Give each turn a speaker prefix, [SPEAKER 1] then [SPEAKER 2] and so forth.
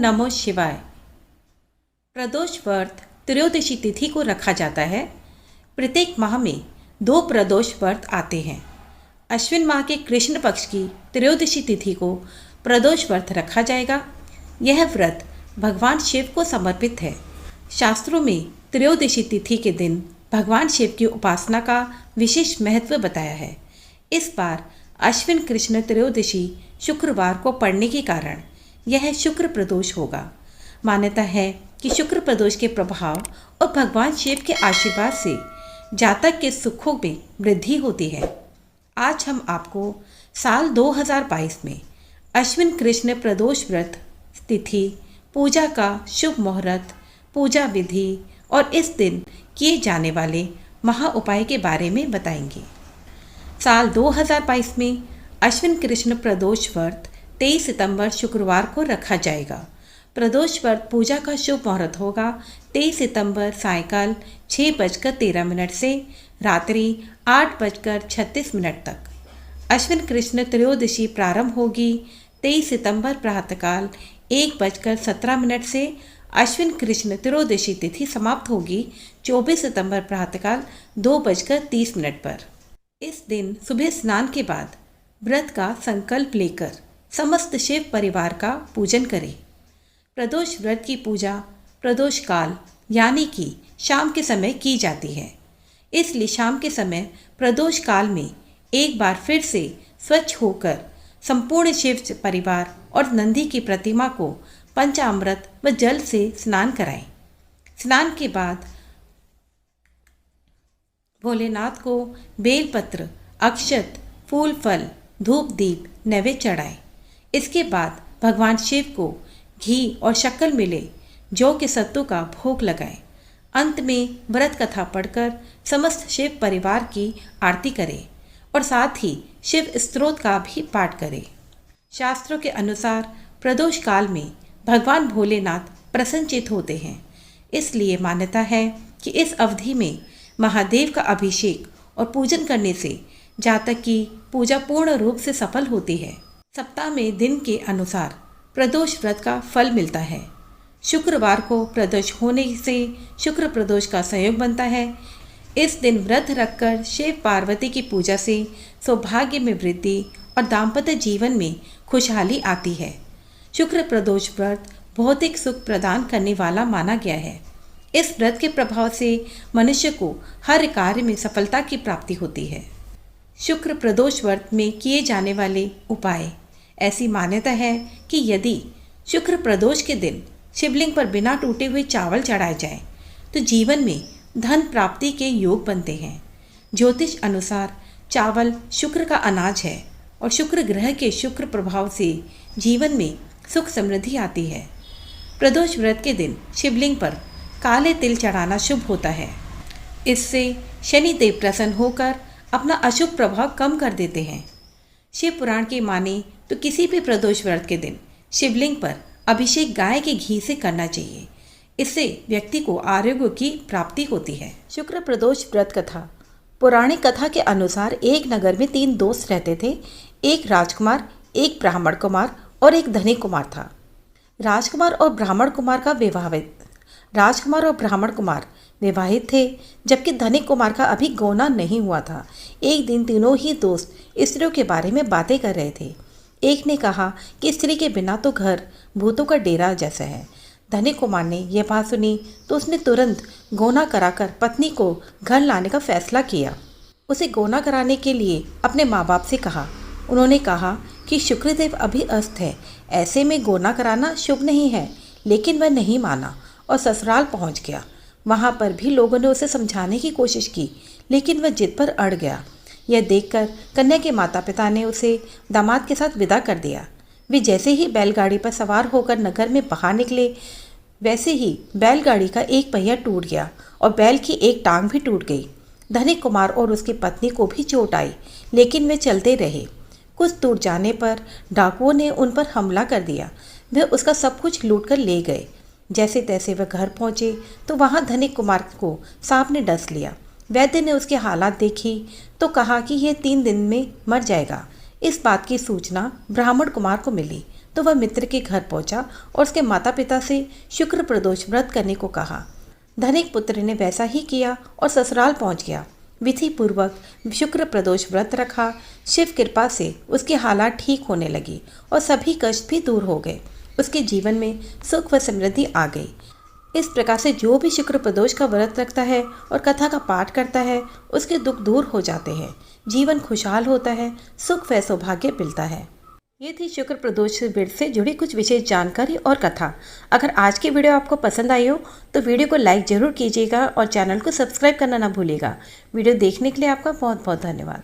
[SPEAKER 1] नमो शिवाय। प्रदोष व्रत त्रयोदशी तिथि को रखा जाता है। प्रत्येक माह में 2 प्रदोष व्रत आते हैं। अश्विन माह के कृष्ण पक्ष की त्रयोदशी तिथि को प्रदोष व्रत रखा जाएगा। यह व्रत भगवान शिव को समर्पित है। शास्त्रों में त्रयोदशी तिथि के दिन भगवान शिव की उपासना का विशेष महत्व बताया है। इस बार अश्विन कृष्ण त्रयोदशी शुक्रवार को पड़ने के कारण यह शुक्र प्रदोष होगा। मान्यता है कि शुक्र प्रदोष के प्रभाव और भगवान शिव के आशीर्वाद से जातक के सुखों में वृद्धि होती है। आज हम आपको साल 2022 में अश्विन कृष्ण प्रदोष व्रत तिथि, पूजा का शुभ मुहूर्त, पूजा विधि और इस दिन किए जाने वाले महा उपाय के बारे में बताएंगे। साल 2022 में अश्विन कृष्ण प्रदोष व्रत 23 सितंबर शुक्रवार को रखा जाएगा। प्रदोष व्रत पूजा का शुभ मुहूर्त होगा 23 सितंबर सायंकाल 6:13 से रात्रि 8:36 तक। अश्विन कृष्ण त्रयोदशी प्रारंभ होगी 23 सितंबर प्रातःकाल 1:17 से। अश्विन कृष्ण त्रयोदशी तिथि समाप्त होगी 24 सितंबर प्रातःकाल 2:30 पर। इस दिन सुबह स्नान के बाद व्रत का संकल्प लेकर समस्त शिव परिवार का पूजन करें। प्रदोष व्रत की पूजा प्रदोष काल यानी कि शाम के समय की जाती है। इसलिए शाम के समय प्रदोष काल में एक बार फिर से स्वच्छ होकर संपूर्ण शिव परिवार और नंदी की प्रतिमा को पंचामृत व जल से स्नान कराएं। स्नान के बाद भोलेनाथ को बेलपत्र, अक्षत, फूल फल, धूप दीप नैवेद्य चढ़ाएं। इसके बाद भगवान शिव को घी और शक्कर मिले जौ के सत्तू का भोग लगाएं। अंत में व्रत कथा पढ़कर समस्त शिव परिवार की आरती करें और साथ ही शिव स्तोत्र का भी पाठ करें। शास्त्रों के अनुसार प्रदोष काल में भगवान भोलेनाथ प्रसन्नचित होते हैं। इसलिए मान्यता है कि इस अवधि में महादेव का अभिषेक और पूजन करने से जातक की पूजा पूर्ण रूप से सफल होती है। सप्ताह में दिन के अनुसार प्रदोष व्रत का फल मिलता है। शुक्रवार को प्रदोष होने से शुक्र प्रदोष का संयोग बनता है। इस दिन व्रत रखकर शिव पार्वती की पूजा से सौभाग्य में वृद्धि और दाम्पत्य जीवन में खुशहाली आती है। शुक्र प्रदोष व्रत भौतिक सुख प्रदान करने वाला माना गया है। इस व्रत के प्रभाव से मनुष्य को हर कार्य में सफलता की प्राप्ति होती है। शुक्र प्रदोष व्रत में किए जाने वाले उपाय। ऐसी मान्यता है कि यदि शुक्र प्रदोष के दिन शिवलिंग पर बिना टूटे हुए चावल चढ़ाए जाएं, तो जीवन में धन प्राप्ति के योग बनते हैं। ज्योतिष अनुसार चावल शुक्र का अनाज है और शुक्र ग्रह के शुक्र प्रभाव से जीवन में सुख समृद्धि आती है। प्रदोष व्रत के दिन शिवलिंग पर काले तिल चढ़ाना शुभ होता है। इससे शनिदेव प्रसन्न होकर अपना अशुभ प्रभाव कम कर देते हैं। शिव पुराण की माने तो किसी भी प्रदोष व्रत के दिन शिवलिंग पर अभिषेक गाय के घी से करना चाहिए। इससे व्यक्ति को आरोग्य की प्राप्ति होती है। शुक्र प्रदोष व्रत कथा। पौराणिक कथा के अनुसार एक नगर में 3 दोस्त रहते थे। एक राजकुमार, एक ब्राह्मण कुमार और एक धनिक कुमार था। राजकुमार और ब्राह्मण कुमार विवाहित थे, जबकि धनिक कुमार का अभी गौना नहीं हुआ था। एक दिन तीनों ही दोस्त स्त्रियों के बारे में बातें कर रहे थे। एक ने कहा कि स्त्री के बिना तो घर भूतों का डेरा जैसा है। धनिक कुमार ने यह बात सुनी तो उसने तुरंत गौना कराकर पत्नी को घर लाने का फैसला किया। उसे गौना कराने के लिए अपने माँ बाप से कहा। उन्होंने कहा कि शुक्रदेव अभी अस्त है, ऐसे में गौना कराना शुभ नहीं है। लेकिन वह नहीं माना और ससुराल पहुंच गया। वहां पर भी लोगों ने उसे समझाने की कोशिश की, लेकिन वह जिद पर अड़ गया। यह देखकर कन्या के माता पिता ने उसे दामाद के साथ विदा कर दिया। वे जैसे ही बैलगाड़ी पर सवार होकर नगर में बाहर निकले, वैसे ही बैलगाड़ी का एक पहिया टूट गया और बैल की एक टांग भी टूट गई। धनिक कुमार और उसकी पत्नी को भी चोट आई, लेकिन वे चलते रहे। कुछ दूर जाने पर डाकुओं ने उन पर हमला कर दिया। वे उसका सब कुछ लूट कर ले गए। जैसे तैसे वह घर पहुंचे तो वहां धनिक कुमार को सांप ने डस लिया। वैद्य ने उसके हालात देखी तो कहा कि यह 3 दिन में मर जाएगा। इस बात की सूचना ब्राह्मण कुमार को मिली तो वह मित्र के घर पहुंचा और उसके माता पिता से शुक्र प्रदोष व्रत करने को कहा। धनिक पुत्र ने वैसा ही किया और ससुराल पहुंच गया। विधि पूर्वक शुक्र प्रदोष व्रत रखा। शिव कृपा से उसके हालात ठीक होने लगी और सभी कष्ट भी दूर हो गए। उसके जीवन में सुख व समृद्धि आ गई। इस प्रकार से जो भी शुक्र प्रदोष का व्रत रखता है और कथा का पाठ करता है, उसके दुख दूर हो जाते हैं, जीवन खुशहाल होता है, सुख व सौभाग्य मिलता है। ये थी शुक्र प्रदोष व्रत से जुड़ी कुछ विशेष जानकारी और कथा। अगर आज की वीडियो आपको पसंद आई हो तो वीडियो को लाइक जरूर कीजिएगा और चैनल को सब्सक्राइब करना ना भूलिएगा। वीडियो देखने के लिए आपका बहुत बहुत धन्यवाद।